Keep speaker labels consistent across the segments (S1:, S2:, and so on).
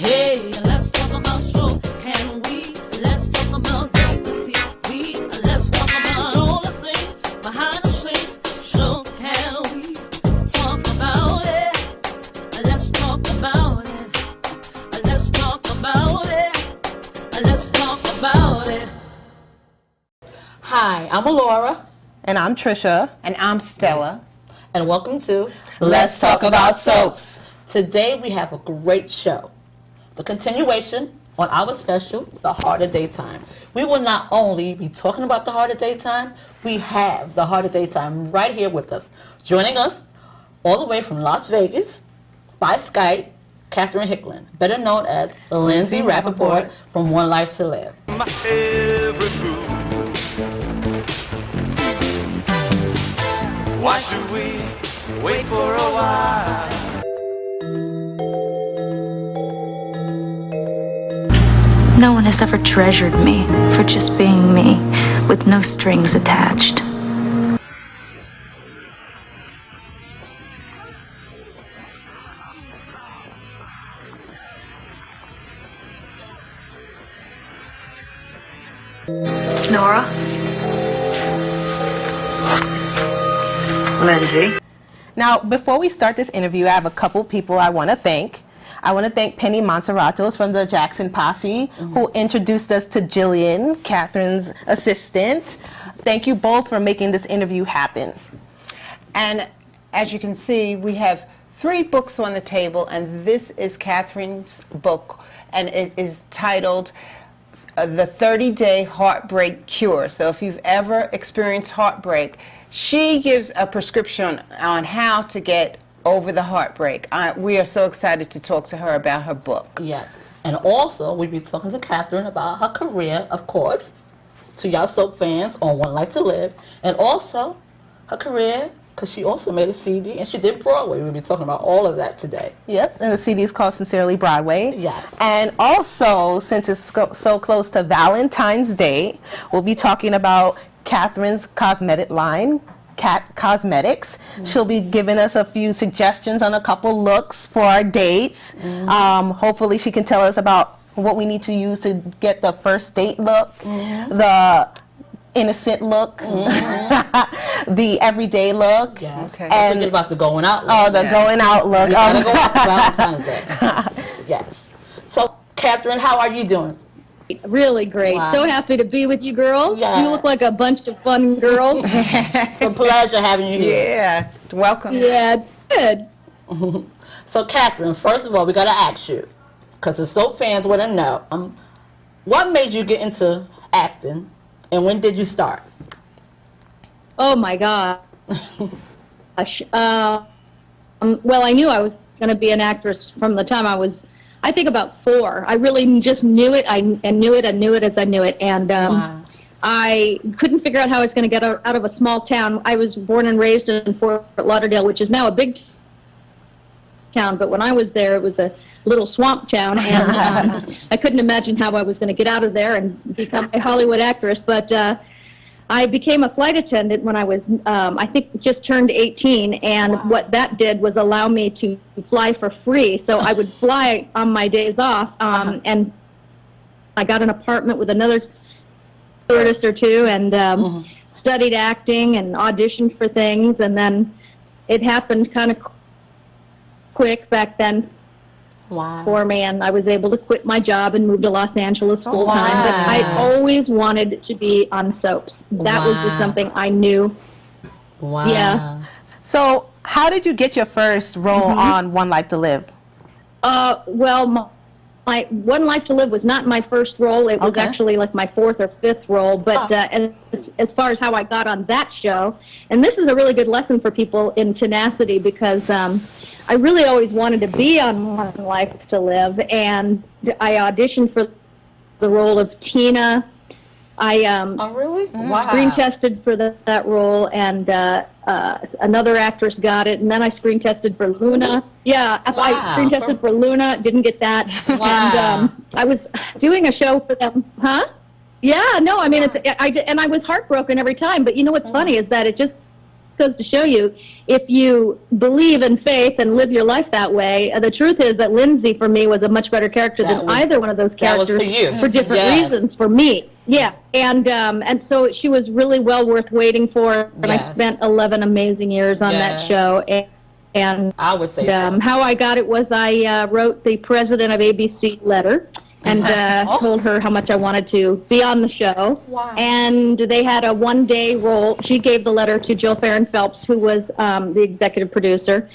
S1: Hey, let's talk about soap. Can we? Let's talk about TV. Let's talk about all the things behind the scenes. So can we talk about it? Let's talk about it. Let's talk about it. Let's talk about it.
S2: Hi, I'm Alora.
S3: And I'm Trisha.
S4: And I'm Stella.
S2: And welcome to
S3: Let's Talk About Soaps.
S2: Today we have a great show. The continuation on our special, The Heart of Daytime. We will not only be talking about The Heart of Daytime, we have The Heart of Daytime right here with us. Joining us all the way from Las Vegas by Skype, Catherine Hickland, better known as Lindsay Rapapor from One Life to Live.
S5: My every move. Why should we wait for a while?
S6: No one has ever treasured me for just being me, with no strings attached. Nora?
S4: Lindsay.
S3: Now, before we start this interview, I have a couple people I want to thank. I want to thank Penny Monserratos from the Jackson Posse, who introduced us to Jillian, Catherine's assistant. Thank you both for making this interview happen.
S4: And as you can see, we have 3 books on the table, and this is Catherine's book, and it is titled The 30-Day Heartbreak Cure. So if you've ever experienced heartbreak, she gives a prescription on how to get over the heartbreak. We are so excited to talk to her about her book.
S2: Yes. And also, we'll be talking to Catherine about her career, of course, to y'all soap fans on One Life to Live. And also, her career, because she also made a CD and she did Broadway. We'll be talking about all of that today.
S3: Yep, and the CD is called Sincerely Broadway.
S2: Yes.
S3: And also, since it's so close to Valentine's Day, we'll be talking about Catherine's cosmetic line, Cat Cosmetics. She'll be giving us a few suggestions on a couple looks for our dates. Hopefully she can tell us about what we need to use to get the first date look, the innocent look, the everyday look.
S2: Yes.
S4: Okay.
S2: And forget about the going out look.
S3: Oh, the going out look.
S2: You gotta go out for Valentine's Day. Yes. So, Catherine, how are you doing?
S7: Really great.
S2: Wow.
S7: So happy to be with you girls.
S2: Yeah.
S7: You look like a bunch of fun girls.
S2: It's a pleasure having you here.
S4: Yeah, welcome.
S7: Yeah, it's good.
S2: So, Catherine, first of all, we got to ask you, because the soap fans want to know, what made you get into acting, and when did you start?
S7: Oh, my gosh. Well, I knew I was going to be an actress from the time I was, I think, about 4. I really just knew it. I knew it as I knew it. And
S2: Wow.
S7: I couldn't figure out how I was going to get out of a small town. I was born and raised in Fort Lauderdale, which is now a big town. But when I was there, it was a little swamp town. And I couldn't imagine how I was going to get out of there and become a Hollywood actress. But I became a flight attendant when I was, I think, just turned 18, and
S2: Wow.
S7: what that did was allow me to fly for free. So I would fly on my days off, and I got an apartment with another stewardess or two, and studied acting and auditioned for things, and then it happened kind of quick back then.
S2: Wow.
S7: For me, and I was able to quit my job and move to Los Angeles full time. But I always wanted to be on soaps. That was just something I knew.
S2: Wow.
S7: Yeah.
S3: So, how did you get your first role on One Life to Live?
S7: Well, my One Life to Live was not my first role. It was actually like my 4th or 5th role. But as far as how I got on that show, and this is a really good lesson for people in tenacity, because I really always wanted to be on One Life to Live, and I auditioned for the role of Tina. I
S2: Oh, really? Wow.
S7: screen tested for that role, and another actress got it, and then I screen tested for Luna. Yeah, I screen tested for Luna, didn't get that.
S2: Wow.
S7: And I was doing a show for them. Huh? Yeah, no, I mean, and I was heartbroken every time, but you know what's funny is that it just goes to show you, if you believe in faith and live your life that way, the truth is that Lindsay, for me, was a much better character than either one of those characters
S2: for
S7: different reasons for me. Yeah, and so she was really well worth waiting for, and I spent 11 amazing years on that show. And
S2: I would say so.
S7: How I got it was I wrote the president of ABC letter and told her how much I wanted to be on the show.
S2: Wow.
S7: And they had a one-day role. She gave the letter to Jill Farron Phelps, who was the executive producer.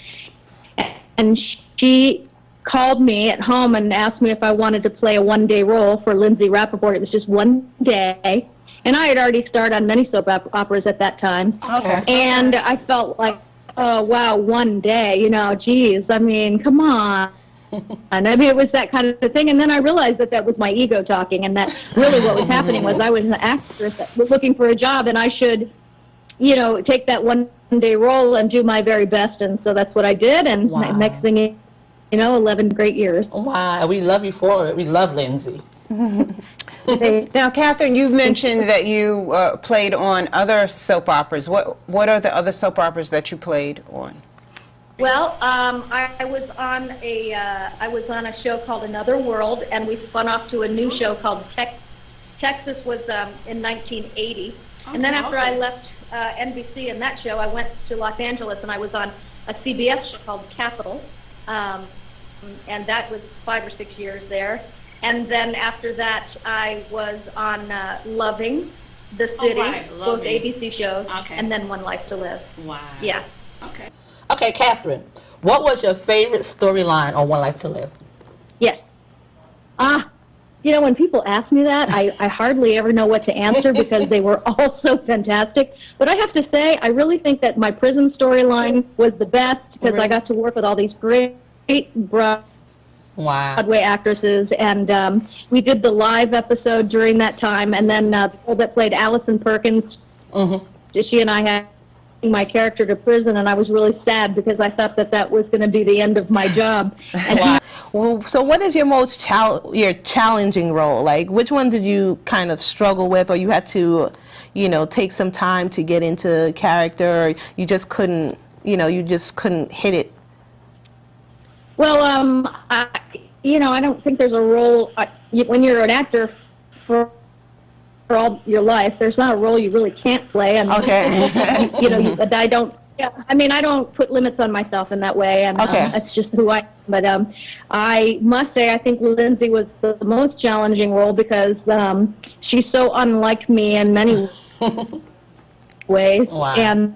S7: And she called me at home and asked me if I wanted to play a one-day role for Lindsay Rapapor. It was just one day. And I had already starred on many soap operas at that time.
S2: Okay.
S7: And I felt like, oh, wow, one day, you know, geez, I mean, come on. And I mean, it was that kind of thing. And then I realized that that was my ego talking, and that really what was happening was I was an actress that was looking for a job, and I should, you know, take that one-day role and do my very best. And so that's what I did. And next thing you know, 11 great years.
S2: Wow, we love you for it. We love Lindsay.
S4: Now, Catherine, you mentioned that you played on other soap operas. What are the other soap operas that you played on?
S7: Well, I was on a show called Another World, and we spun off to a new show called Texas was in 1980. And then after I left NBC and that show, I went to Los Angeles, and I was on a CBS show called Capital, and that was 5 or 6 years there. And then after that, I was on Loving, The City, both ABC shows, and then One Life to Live.
S1: Wow.
S7: Yeah.
S1: Okay.
S2: Okay, Catherine, what was your favorite storyline on One Life to Live?
S7: Yes. You know, when people ask me that, I hardly ever know what to answer because they were all so fantastic. But I have to say, I really think that my prison storyline was the best because I got to work with all these great Broadway actresses, and we did the live episode during that time, and then the girl that played Allison Perkins, she and I had my character to prison, and I was really sad because I thought that that was going to be the end of my job. And
S3: Well, so what is your most challenging role? Like, which one did you kind of struggle with, or you had to, you know, take some time to get into character, or you just couldn't, you know, you just couldn't hit it?
S7: Well, you know, I don't think there's a role, when you're an actor for all your life, there's not a role you really can't play. And, you know, I don't, I mean, I don't put limits on myself in that way, and that's just who I am. But I must say, I think Lindsay was the most challenging role because she's so unlike me in many ways.
S2: Wow.
S7: And,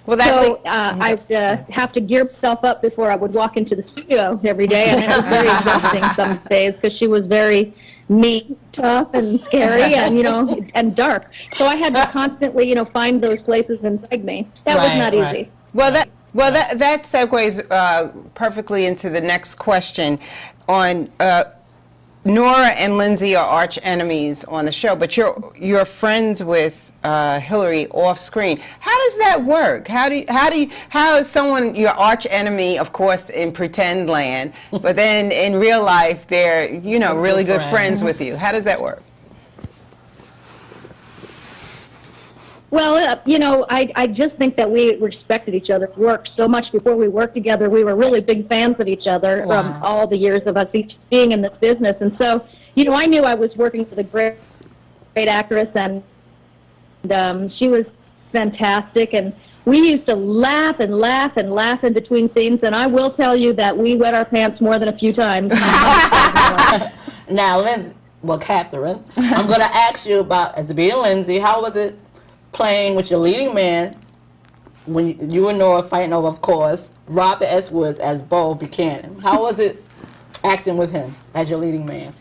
S7: I'd have to gear myself up before I would walk into the studio every day, and it was very exhausting some days because she was very mean, tough, and scary, and, you know, and dark. So I had to constantly, you know, find those places inside me. That was not easy.
S4: Well, that segues perfectly into the next question. On Nora and Lindsay are arch enemies on the show, but you're friends with Hillary off screen. How does that work? How is someone your arch enemy, of course, in pretend land, but then in real life they're, you know, really good friends with you? How does that work?
S7: Well, you know, I just think that we respected each other's work so much before we worked together. We were really big fans of each other from all the years of us each being in this business. And so, you know, I knew I was working with a great actress, and she was fantastic. And we used to laugh and laugh and laugh in between scenes. And I will tell you that we wet our pants more than a few times.
S2: Now, Lindsay, well, Catherine, I'm going to ask you about, as being Lindsay, how was it playing with your leading man when you and Nora fighting over, of course, Robert S. Woods as Bo Buchanan? How was it acting with him as your leading man?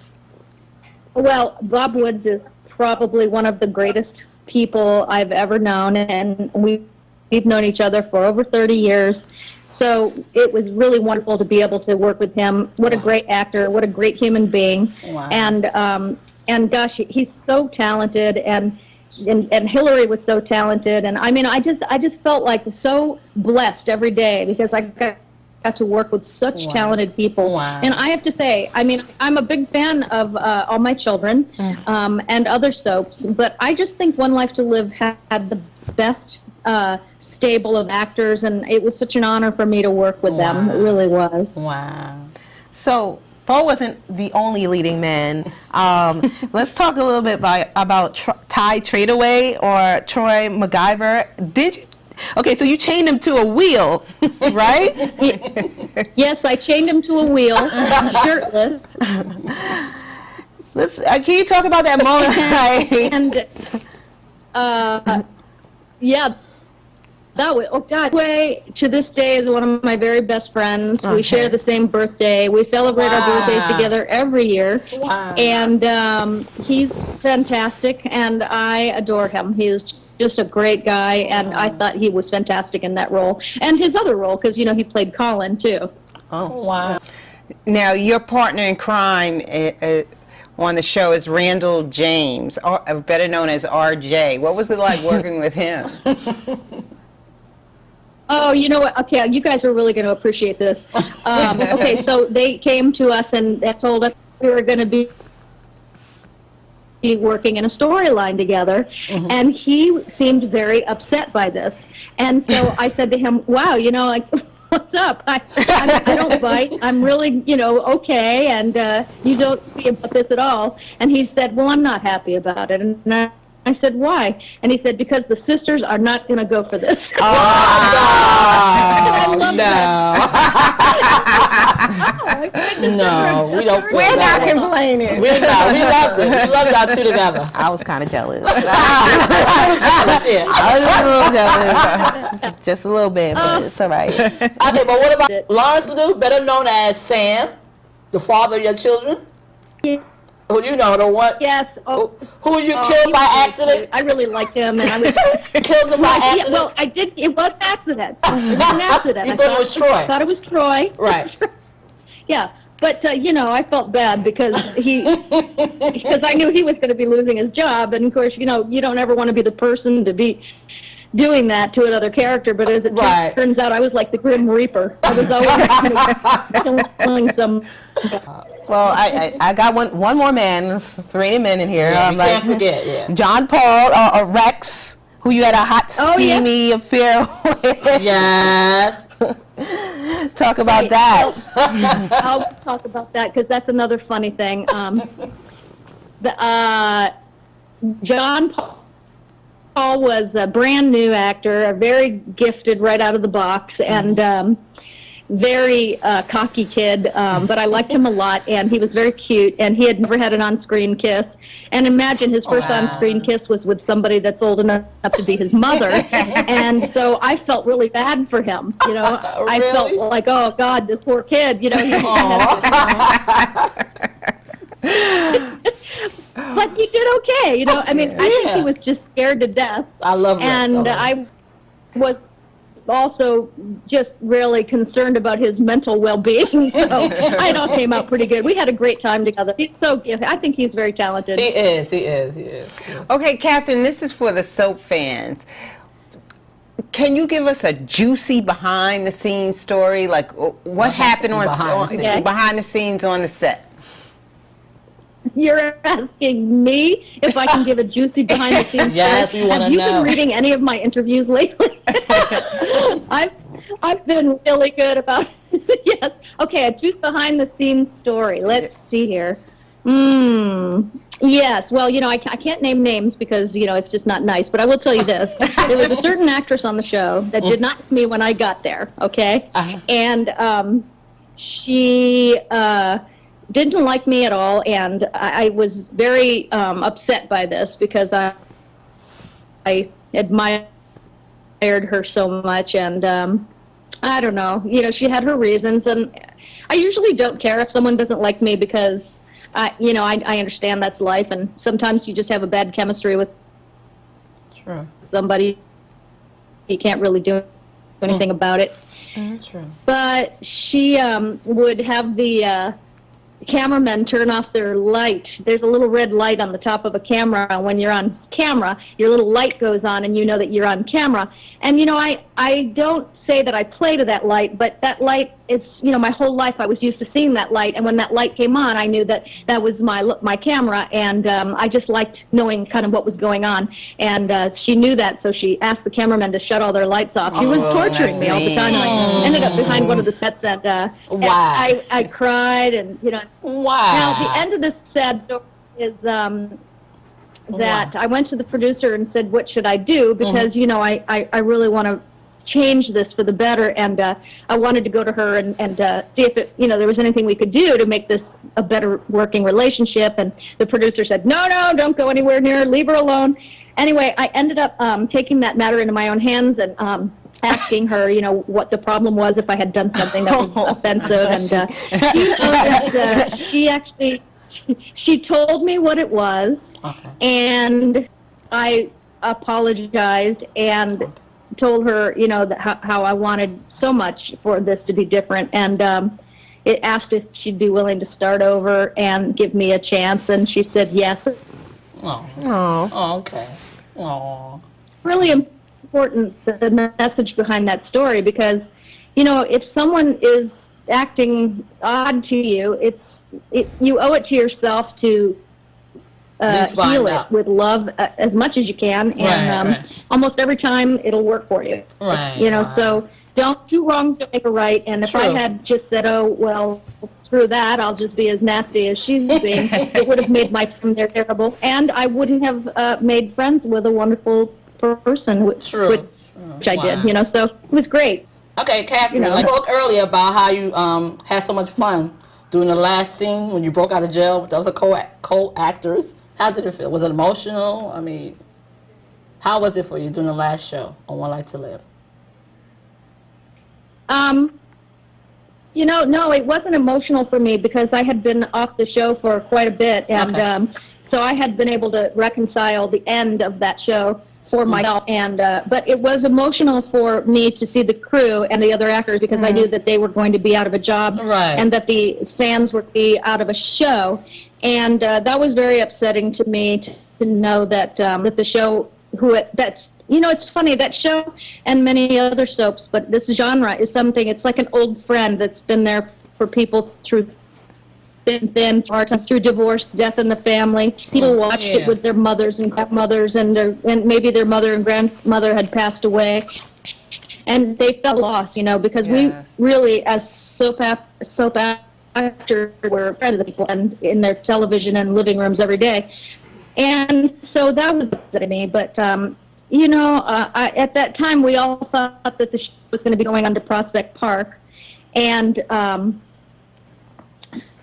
S7: Well, Bob Woods is probably one of the greatest people I've ever known, and we've known each other for over 30 years. So it was really wonderful to be able to work with him. What a great actor, what a great human being.
S2: Wow.
S7: And gosh, he's so talented, and Hillary was so talented, and I mean, I just felt like so blessed every day because I got got to work with such talented people.
S2: Wow.
S7: And I have to say, I mean, I'm a big fan of All My Children and other soaps, but I just think One Life to Live had the best stable of actors, and it was such an honor for me to work with them. It really was.
S2: Wow.
S3: So Paul wasn't the only leading man. Let's talk a little bit about Ty Tradeaway or Troy MacGyver. Did you? Okay, so you chained him to a wheel, right?
S7: Yes, I chained him to a wheel, shirtless.
S3: Can you talk about that moment?
S7: Yeah, that was, oh God. Way to this day is one of my very best friends. We share the same birthday. We celebrate our birthdays together every year.
S2: Wow.
S7: And he's fantastic, and I adore him. He's just a great guy, and I thought he was fantastic in that role. And his other role, because, you know, he played Colin, too.
S2: Oh, wow.
S4: Now, your partner in crime on the show is Randall James, or better known as RJ. What was it like working with him?
S7: Oh, you know what? Okay, you guys are really going to appreciate this. Okay, so they came to us and they told us we were going to be working in a storyline together, and he seemed very upset by this. And so I said to him, wow, you know, like, what's up? I don't bite. I'm really, you know, okay, and you don't see about this at all. And he said, well, I'm not happy about it. And I said, why? And he said, because the sisters are not going to go for this.
S2: Oh, no, we don't.
S4: We're not complaining.
S2: We're not. We loved it. We loved our two together.
S3: I was kind of jealous.
S2: Yeah.
S3: I was just a little jealous. Just a little bit, but it's all right.
S2: Okay, but what about Lawrence Ledoux, better known as Sam, the father of your children?
S7: Yeah.
S2: Who you know, the one?
S7: Yes. Oh,
S2: who you killed by accident?
S7: I really liked him, and I was
S2: Killed him by accident?
S7: Yeah, well, I did. It was an accident. It was an accident.
S2: You thought it was Troy?
S7: I thought it was Troy.
S2: Right.
S7: Yeah, but you know, I felt bad because because I knew he was going to be losing his job, and of course, you know, you don't ever want to be the person to be doing that to another character. But as it turns out, I was like the Grim Reaper. I was always killing some.
S3: Well, I got one more man. There's 3 men in here.
S2: Yeah, you can't forget, yeah.
S3: John Paul, or Rex, who you had a hot, steamy affair with.
S2: Yes.
S3: Talk about that.
S7: I'll talk about that because that's another funny thing. John Paul was a brand new actor, very gifted right out of the box, and very cocky kid, but I liked him a lot, and he was very cute, and he had never had an on-screen kiss. And imagine his first on-screen kiss was with somebody that's old enough to be his mother, and so I felt really bad for him. You know, I felt like, oh God, this poor kid. You know, but he did okay. You know, I mean, I think he was just scared to death.
S2: I love Rex.
S7: And I was also just really concerned about his mental well-being, so it all came out pretty good. We had a great time together. He's so gifted. I think he's very talented.
S2: He is.
S4: Okay, Catherine, this is for the soap fans. Can you give us a juicy behind-the-scenes story? Like, what happened behind the scenes on the set?
S7: You're asking me if I can give a juicy behind-the-scenes
S2: Yes, we want to know.
S7: Have you been reading any of my interviews lately? I've been really good about yes. Okay, a juicy behind-the-scenes story. Let's see here. Yes. Well, you know, I can't name names because, you know, it's just not nice. But I will tell you this: there was a certain actress on the show that did not like me when I got there. Okay, and she. Didn't like me at all, and I was very upset by this because I admired her so much, and I don't know, you know, she had her reasons, and I usually don't care if someone doesn't like me because, you know, I understand that's life, and sometimes you just have a bad chemistry with somebody. You can't really do anything about it.
S2: True.
S7: But she would have the cameramen turn off their light. There's a little red light on the top of a camera. When you're on camera, your little light goes on and you know that you're on camera. And, you know, I I don't say that I play to that light, but that light is, you know, my whole life I was used to seeing that light, and when that light came on, I knew that that was my camera, and I just liked knowing kind of what was going on. And she knew that, so she asked the cameramen to shut all their lights off. She was torturing me all the time, and I ended up behind one of the sets, and I cried, and, you know.
S2: Wow.
S7: Now, the end of this sad story is that I went to the producer and said, what should I do? Because, you know, I really want to change this for the better, and I wanted to go to her and see if it, you know, there was anything we could do to make this a better working relationship. And the producer said, no, don't go anywhere near her, leave her alone. Anyway, I ended up taking that matter into my own hands and asking her, you know, what the problem was, if I had done something that was offensive. And she told me what it was, and I apologized and told her, you know, that how I wanted so much for this to be different, and it asked if she'd be willing to start over and give me a chance, and she said yes.
S2: Oh, okay. Oh,
S7: really important, the message behind that story, because, you know, if someone is acting odd to you, you owe it to yourself to heal it with love as much as you can, and almost every time it'll work for you. You know, so don't do wrong to make a right. And if I had just said, oh, well, screw that, I'll just be as nasty as she's being, it would have made my friend there terrible, and I wouldn't have made friends with a wonderful person, which I did. You know, so it was great.
S2: Okay, Catherine,
S7: You know.
S2: I spoke earlier about how you had so much fun doing the last scene when you broke out of jail with the other co-actors. How did it feel? Was it emotional? I mean, how was it for you doing the last show on One Life to Live?
S7: You know, no, it wasn't emotional for me because I had been off the show for quite a bit, and so I had been able to reconcile the end of that show for myself. And but it was emotional for me to see the crew and the other actors, because I knew that they were going to be out of a job, and that the fans would be out of a show. And that was very upsetting to me to know that that the show, you know, it's funny, that show and many other soaps, but this genre is something, it's like an old friend that's been there for people through thin, through divorce, death in the family. People watched it with their mothers and grandmothers, and maybe their mother and grandmother had passed away. And they felt lost, you know, because we really, as soap actors, were friends with people and in their television and living rooms every day. And so that was upsetting me. But, you know, at that time, we all thought that the show was going to be going on to Prospect Park. And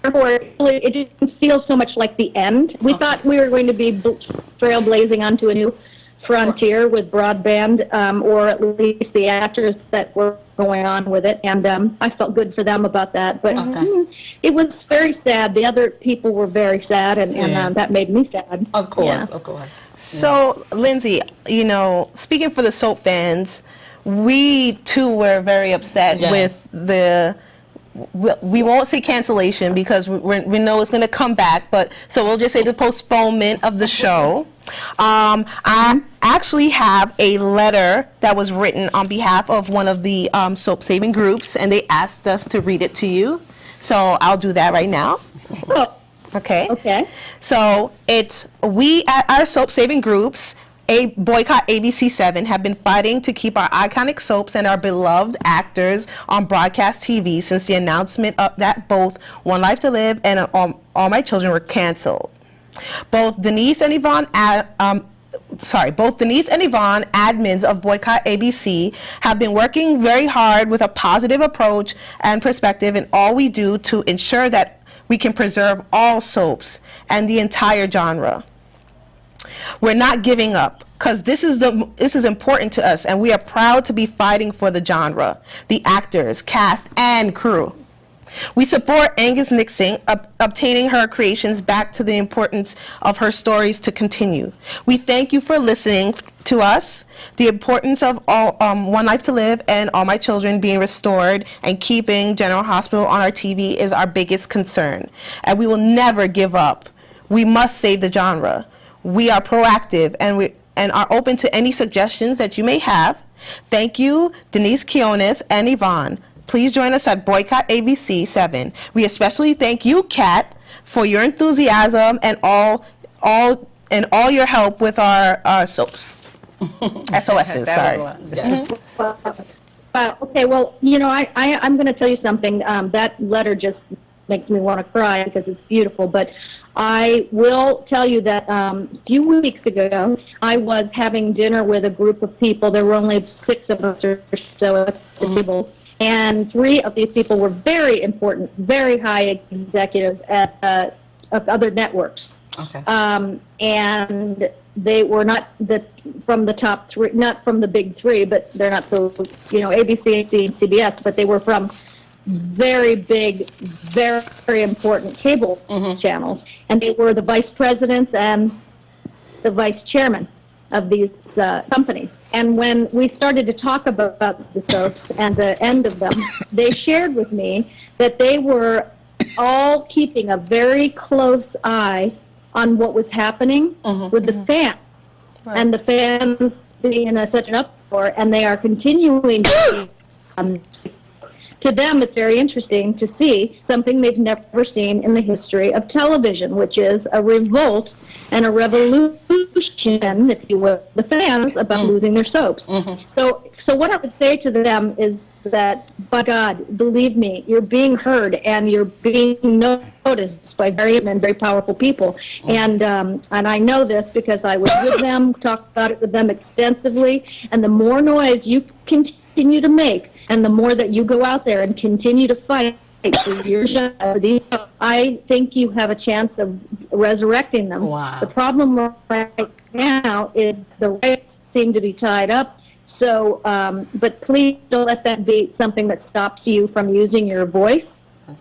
S7: therefore, it didn't feel so much like the end. We thought we were going to be trailblazing onto a new frontier with broadband, or at least the actors that were going on with it, and I felt good for them about that. But it was very sad. The other people were very sad, and that made me sad.
S2: Of course, of course.
S3: So, Lindsay, you know, speaking for the soap fans, we too were very upset with the. We won't say cancellation because we know it's going to come back, but so we'll just say the postponement of the show. I actually have a letter that was written on behalf of one of the soap saving groups, and they asked us to read it to you. So I'll do that right now. Okay.
S7: Okay.
S3: So it's, we at our soap saving groups, Boycott ABC7, have been fighting to keep our iconic soaps and our beloved actors on broadcast TV since the announcement of that both One Life to Live and All My Children were canceled. Both Denise and Yvonne, admins of Boycott ABC, have been working very hard with a positive approach and perspective in all we do to ensure that we can preserve all soaps and the entire genre. We're not giving up because this is important to us, and we are proud to be fighting for the genre, the actors, cast, and crew. We support Angus Nixon obtaining her creations back to the importance of her stories to continue. We thank you for listening to us. The importance of One Life to Live and All My Children being restored and keeping General Hospital on our TV is our biggest concern, and we will never give up. We must save the genre. We are proactive and are open to any suggestions that you may have. Thank you, Denise Kionis and Yvonne. Please join us at Boycott ABC 7. We especially thank you, Kat, for your enthusiasm and all your help with our SOSs. SOSs, sorry.
S7: Okay, well, I'm going to tell you something. That letter just makes me want to cry because it's beautiful. But I will tell you that a few weeks ago, I was having dinner with a group of people. There were only 6 of us or so at the table. And 3 of these people were very important, very high executives at of other networks.
S2: Okay.
S7: And they were not from the top 3, not from the big 3, but they're not so, ABC, CBS, but they were from very big, very, very important cable channels. And they were the vice presidents and the vice chairman of these companies. And when we started to talk about the soaps and the end of them, they shared with me that they were all keeping a very close eye on what was happening with the fans. Right. And the fans being in such an uproar, and they are continuing to to them, it's very interesting to see something they've never seen in the history of television, which is a revolt and a revolution, if you will, the fans about losing their soaps. So what I would say to them is that, by God, believe me, you're being heard and you're being noticed by very powerful people. And I know this because I was with them, talked about it with them extensively, and the more noise you continue to make, and the more that you go out there and continue to fight for your show, I think you have a chance of resurrecting them.
S2: Wow.
S7: The problem right now is the rights seem to be tied up. So, but please don't let that be something that stops you from using your voice.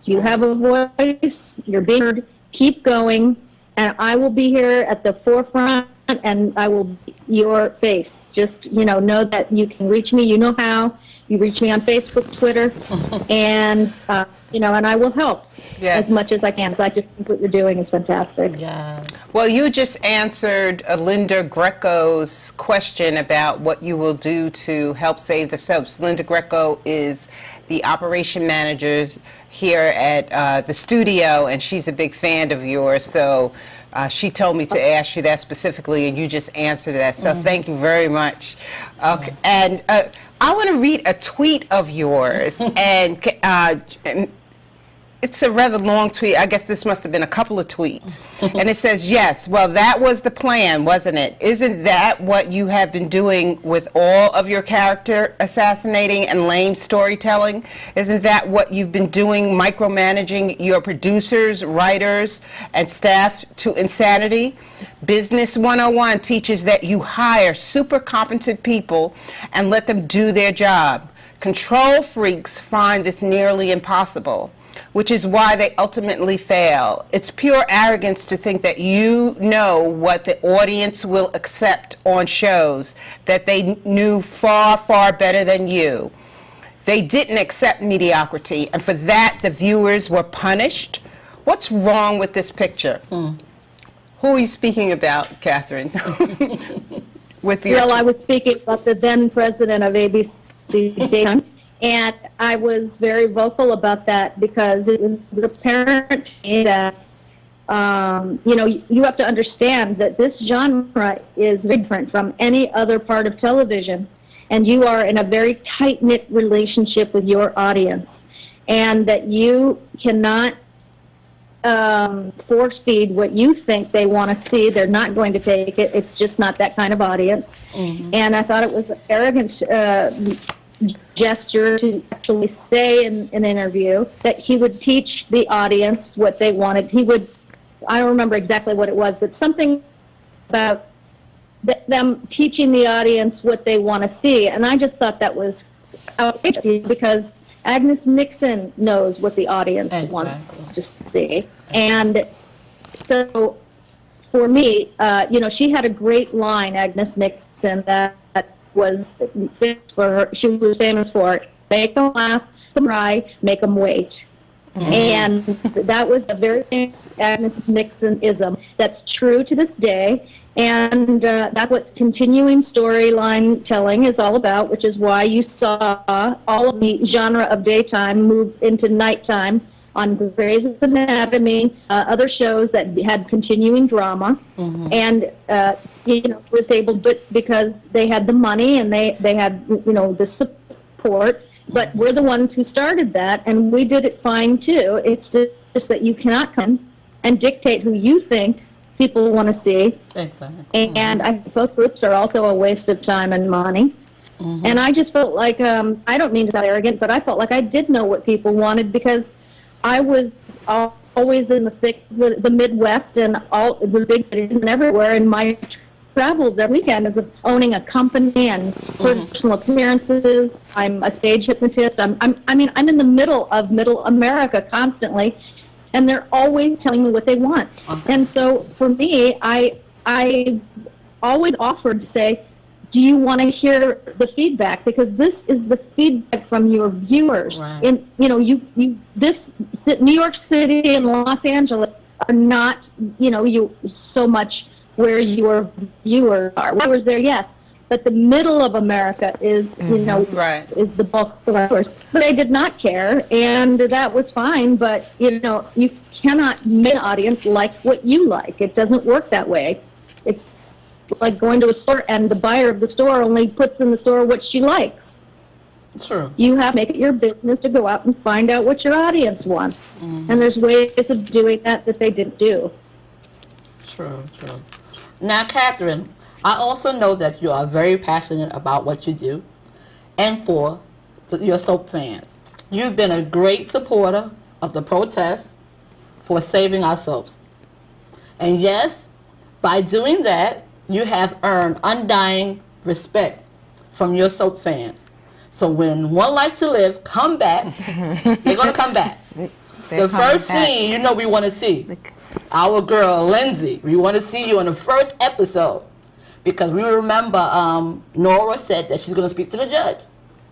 S7: You have a voice. You're being heard. Keep going, and I will be here at the forefront, and I will be your face. Just know that you can reach me. You know how. You reach me on Facebook, Twitter, and and I will help as much as I can. So I just think what you're doing is fantastic.
S2: Yeah.
S4: Well, you just answered Linda Greco's question about what you will do to help save the soaps. Linda Greco is the operation manager here at the studio, and she's a big fan of yours. So she told me to ask you that specifically, and you just answered that. So thank you very much. Okay, and I want to read a tweet of yours, and it's a rather long tweet. I guess this must have been a couple of tweets. And it says, yes, well, that was the plan, wasn't it? Isn't that what you have been doing with all of your character assassinating and lame storytelling? Isn't that what you've been doing, micromanaging your producers, writers, and staff to insanity? Business 101 teaches that you hire super competent people and let them do their job. Control freaks find this nearly impossible, which is why they ultimately fail. It's pure arrogance to think that you know what the audience will accept on shows that they knew far, far better than you. They didn't accept mediocrity, and for that the viewers were punished. What's wrong with this picture? Who are you speaking about, Catherine?
S7: Well, I was speaking about the then president of ABC, and I was very vocal about that because it was apparent to me that, you have to understand that this genre is different from any other part of television, and you are in a very tight-knit relationship with your audience, and that you cannot force feed what you think they want to see. They're not going to take it. It's just not that kind of audience. And I thought it was an arrogant gesture to actually say in an interview that he would teach the audience what they wanted. I don't remember exactly what it was, but something about them teaching the audience what they want to see. And I just thought that was outrageous because Agnes Nixon knows what the audience wants to see. And so for me, she had a great line, Agnes Nixon, that was famous for her. She was famous for it. Make them laugh, cry, make them wait. And that was a very famous Agnes Nixon-ism that's true to this day. And that's what continuing storyline telling is all about, which is why you saw all of the genre of daytime move into nighttime on Grey's Anatomy, other shows that had continuing drama, and was able, but because they had the money and they had the support. But we're the ones who started that, and we did it fine too. It's just that you cannot come and dictate who you think people want to see.
S2: Exactly.
S7: And I suppose groups are also a waste of time and money. And I just felt like, I don't mean to sound arrogant, but I felt like I did know what people wanted because I was always in the Midwest and all the big cities and everywhere, and my travels every weekend is owning a company and personal appearances. I'm a stage hypnotist. I'm in the middle of Middle America constantly, and they're always telling me what they want. And so for me, I always offered to say, do you want to hear the feedback? Because this is the feedback from your viewers.
S2: Right.
S7: And New York City and Los Angeles are not, you so much where your viewers are. Viewers there, yes, but the middle of America is, is the bulk of our viewers. But they did not care, and that was fine. But you cannot make an audience like what you like. It doesn't work that way. It's like going to a store and the buyer of the store only puts in the store what she likes.
S2: True.
S7: You have to make it your business to go out and find out what your audience wants. And there's ways of doing that they didn't do.
S2: True. Now, Catherine, I also know that you are very passionate about what you do and for your soap fans. You've been a great supporter of the protest for saving our soaps. And yes, by doing that, you have earned undying respect from your soap fans. So when One Life to Live come back, they're going to come back. The first scene, we want to see our girl, Lindsay. We want to see you in the first episode because we remember Nora said that she's going to speak to the judge.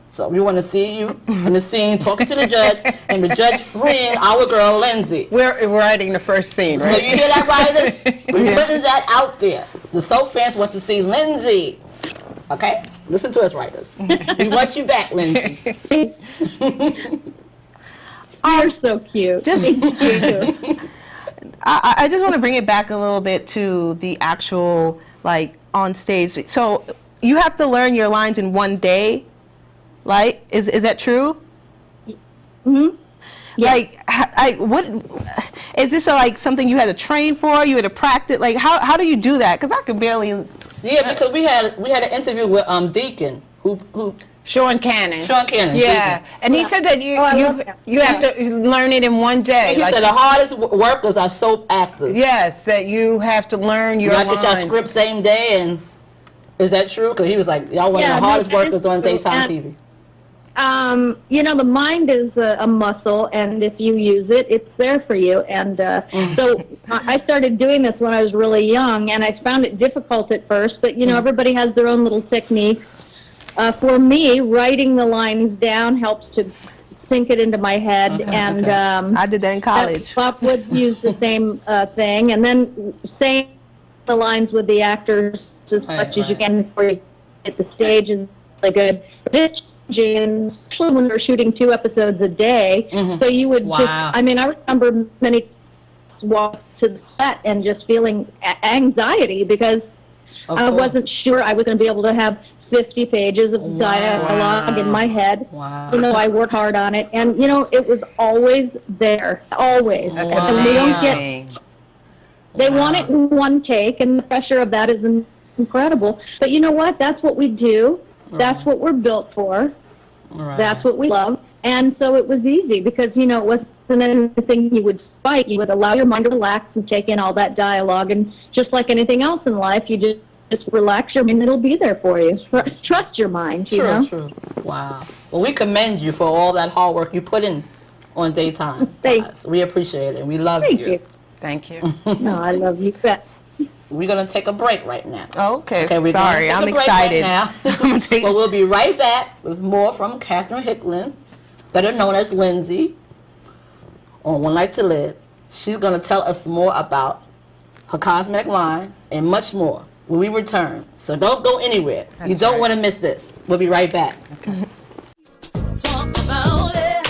S2: So we want to see you in the scene talking to the judge and the judge freeing our girl, Lindsay.
S4: We're writing the first scene, right?
S2: So you hear that, writers? We're putting that out there. The soap fans want to see Lindsay. Okay? Listen to us, writers. We want you back, Lindsay.
S7: You're so cute.
S3: I just want to bring it back a little bit to the actual, on stage. So you have to learn your lines in one day, right? Is that true?
S7: Mm-hmm. Yeah.
S3: What is this? Something you had to train for? You had to practice? How do you do that? Because I could barely.
S2: Yeah, because we had an interview with Deacon, who
S4: Sean Cannon.
S2: Yeah,
S4: and he said that you have to learn it in one day.
S2: He said the hardest workers are soap actors.
S4: Yes, that you have to learn your lines.
S2: Y'all get your script same day, and is that true? Because he was like, y'all one of the hardest workers on daytime TV.
S7: The mind is a muscle, and if you use it, it's there for you. And so I started doing this when I was really young, and I found it difficult at first, but, everybody has their own little techniques. For me, writing the lines down helps to sink it into my head.
S3: I did that in college.
S7: Bob would use the same thing, and then saying the lines with the actors as much as you can before you hit the stage is really good. Especially when we're shooting 2 episodes a day, so you would I remember many walks to the set and just feeling anxiety because I wasn't sure I was going to be able to have 50 pages of dialogue in my head.
S2: Wow.
S7: I worked hard on it, and it was always there, always.
S4: That's
S7: amazing. They want it in one take, and the pressure of that is incredible. But you know what? That's what we do. That's what we're built for.
S2: Right.
S7: That's what we love. And so it was easy because, it wasn't anything you would fight. You would allow your mind to relax and take in all that dialogue. And just like anything else in life, you just relax your mind. It'll be there for you. Trust your mind, you know?
S2: True. Wow. Well, we commend you for all that hard work you put in on daytime.
S7: Thanks.
S2: We appreciate it, and we love you.
S4: Thank you.
S7: No, I love you.
S2: We're going to take a break right now.
S3: Okay.
S2: We're
S3: Sorry,
S2: gonna
S3: I'm
S2: take a break
S3: excited.
S2: Right now. But we'll be right back with more from Catherine Hickland, better known as Lindsay, on One Life to Live. She's going to tell us more about her cosmetic line and much more. when we return. So don't go anywhere. You
S4: That's
S2: don't
S4: right.
S2: want to miss this. We'll be right back.
S1: Talk about it.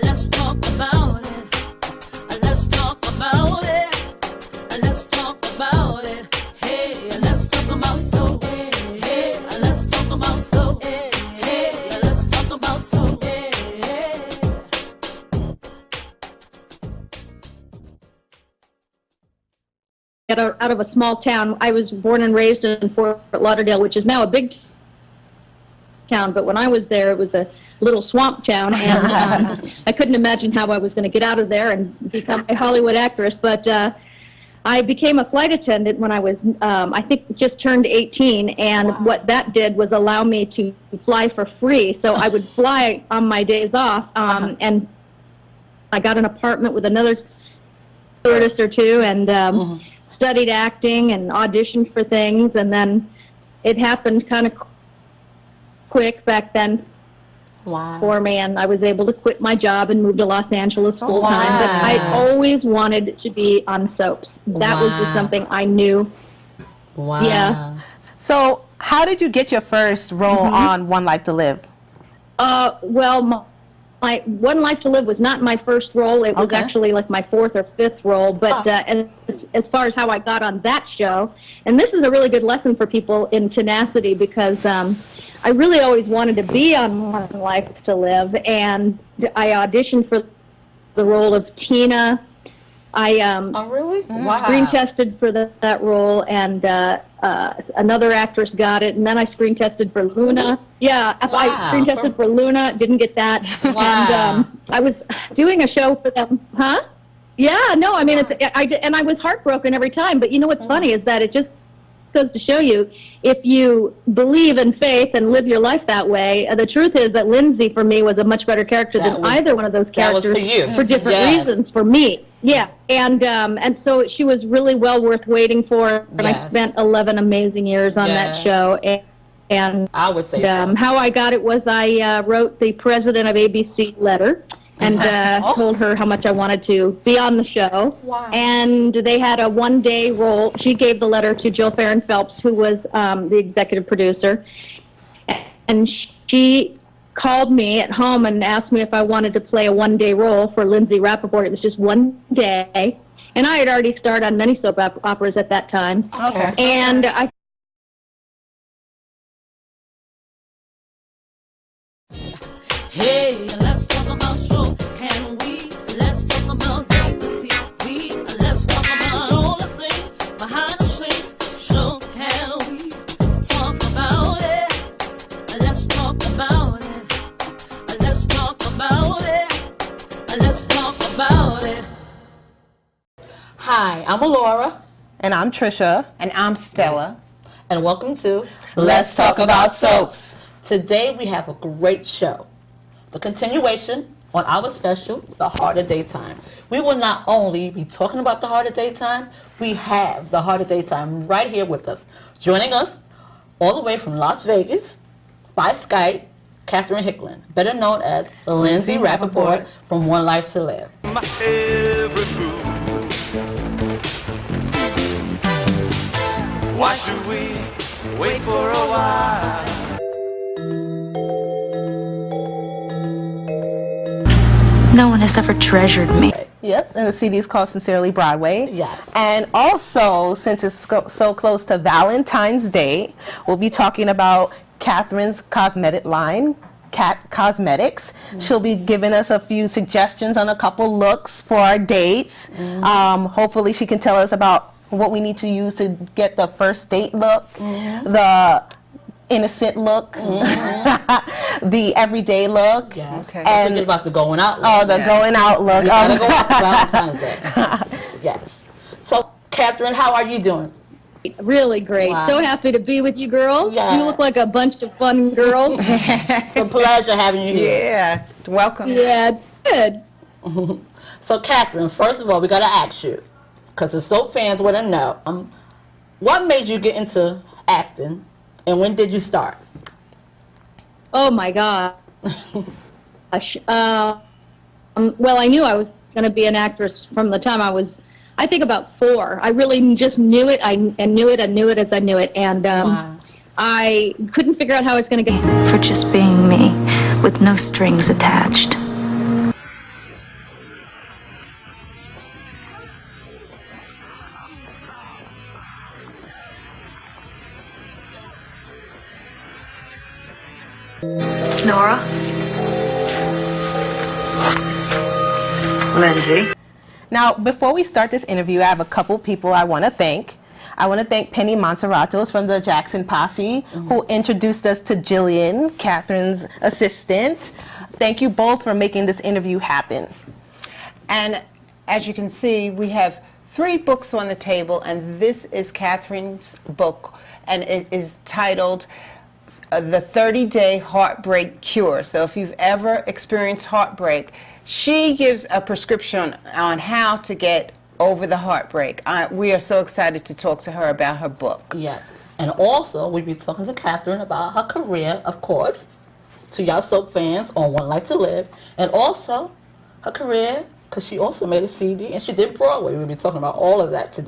S1: Let's talk about it. Let's talk about it. Let's talk about it. Hey, let's talk about soul. Hey, let's talk about soul. Hey, let's talk about soul.
S7: Out of a small town. I was born and raised in Fort Lauderdale, which is now a big town, but when I was there, it was a little swamp town, and I couldn't imagine how I was going to get out of there and become a Hollywood actress, but I became a flight attendant when I was, I think, just turned 18, and what that did was allow me to fly for free. So I would fly on my days off, and I got an apartment with another stewardess or two, and studied acting and auditioned for things, and then it happened kind of quick back then for me, and I was able to quit my job and move to Los Angeles full time. But I always wanted to be on soaps. That was just something I knew.
S2: Wow.
S7: Yeah.
S3: So how did you get your first role on One Life to Live?
S7: Well, my One Life to Live was not my first role. It was actually like my fourth or fifth role. But as far as how I got on that show, and this is a really good lesson for people in tenacity, because I really always wanted to be on One Life to Live, and I auditioned for the role of Tina. I
S2: Oh, really? Wow.
S7: screen tested for that role, and another actress got it, and then I screen tested for Luna. Yeah, I screen tested for Luna, didn't get that.
S2: Wow.
S7: And I was doing a show for them. Huh? Yeah, no, I mean, and I was heartbroken every time, but you know what's funny is that it just goes to show you, if you believe in faith and live your life that way, the truth is that Lindsay, for me, was a much better character than either one of those characters for different reasons for me. Yeah, and so she was really well worth waiting for, and I spent 11 amazing years on that show. And
S2: I would say so.
S7: How I got it was I wrote the president of ABC letter, and told her how much I wanted to be on the show. Wow. And they had a one-day role. She gave the letter to Jill Farron Phelps, who was the executive producer. And she called me at home and asked me if I wanted to play a one-day role for Lindsay Rapapor. It was just one day. And I had already starred on many soap operas at that time. Okay. And I
S1: Hey, let's talk about soul. Can we? Let's talk about TV. Let's talk about all the things behind the scenes. So can we talk about it? Let's talk about it. Let's talk about it. Let's talk about it.
S2: Hi, I'm Alora.
S3: And I'm Trisha.
S4: And I'm Stella.
S2: And welcome to
S3: Let's Talk About Soaps.
S2: Today we have a great show. The continuation on our special, The Heart of Daytime. We will not only be talking about The Heart of Daytime, we have The Heart of Daytime right here with us. Joining us all the way from Las Vegas by Skype, Catherine Hickland, better known as Lindsay Rapapor from One Life to Live.
S5: My every move. Why should we wait for a while?
S6: No one has ever treasured me.
S3: Yep, and the CD is called Sincerely Broadway.
S2: Yes.
S3: And also, since it's so close to Valentine's Day, we'll be talking about Catherine's cosmetic line, Cat Cosmetics. She'll be giving us a few suggestions on a couple looks for our dates. Hopefully she can tell us about what we need to use to get the first date look, the innocent look, the everyday look.
S2: Yes.
S4: Okay.
S2: And forget about the going out look.
S3: Oh, the going out look.
S2: You gotta go out for Valentine's Day. Yes. So, Catherine, how are you doing?
S7: really great.
S2: Wow.
S7: So happy to be with you girls.
S2: Yeah.
S7: You look like a bunch of fun girls.
S2: It's a pleasure having you here.
S4: Yeah, welcome.
S7: Yeah, it's good.
S2: So, Catherine, first of all, we got to ask you, because the soap fans want to know, what made you get into acting, and when did you start?
S7: Oh my gosh. Well, I knew I was going to be an actress from the time I was I think about 4. I really just knew it. I knew it. I knew it as I knew it, and
S2: Wow.
S7: I couldn't figure out how I was going to get.
S6: For just being me, with no strings attached.
S8: Nora? Lindsay?
S3: Now, before we start this interview, I have a couple people I want to thank. I want to thank Penny Monserratos from the Jackson Posse, who introduced us to Jillian, Catherine's assistant. Thank you both for making this interview happen.
S4: And as you can see, we have 3 books on the table, and this is Catherine's book, and it is titled The 30-Day Heartbreak Cure. So if you've ever experienced heartbreak, she gives a prescription on how to get over the heartbreak. We are so excited to talk to her about her book.
S2: Yes. And also, we'll be talking to Catherine about her career, of course, to y'all soap fans on One Life to Live, and also her career, because she also made a CD and she did Broadway. We'll be talking about all of that today.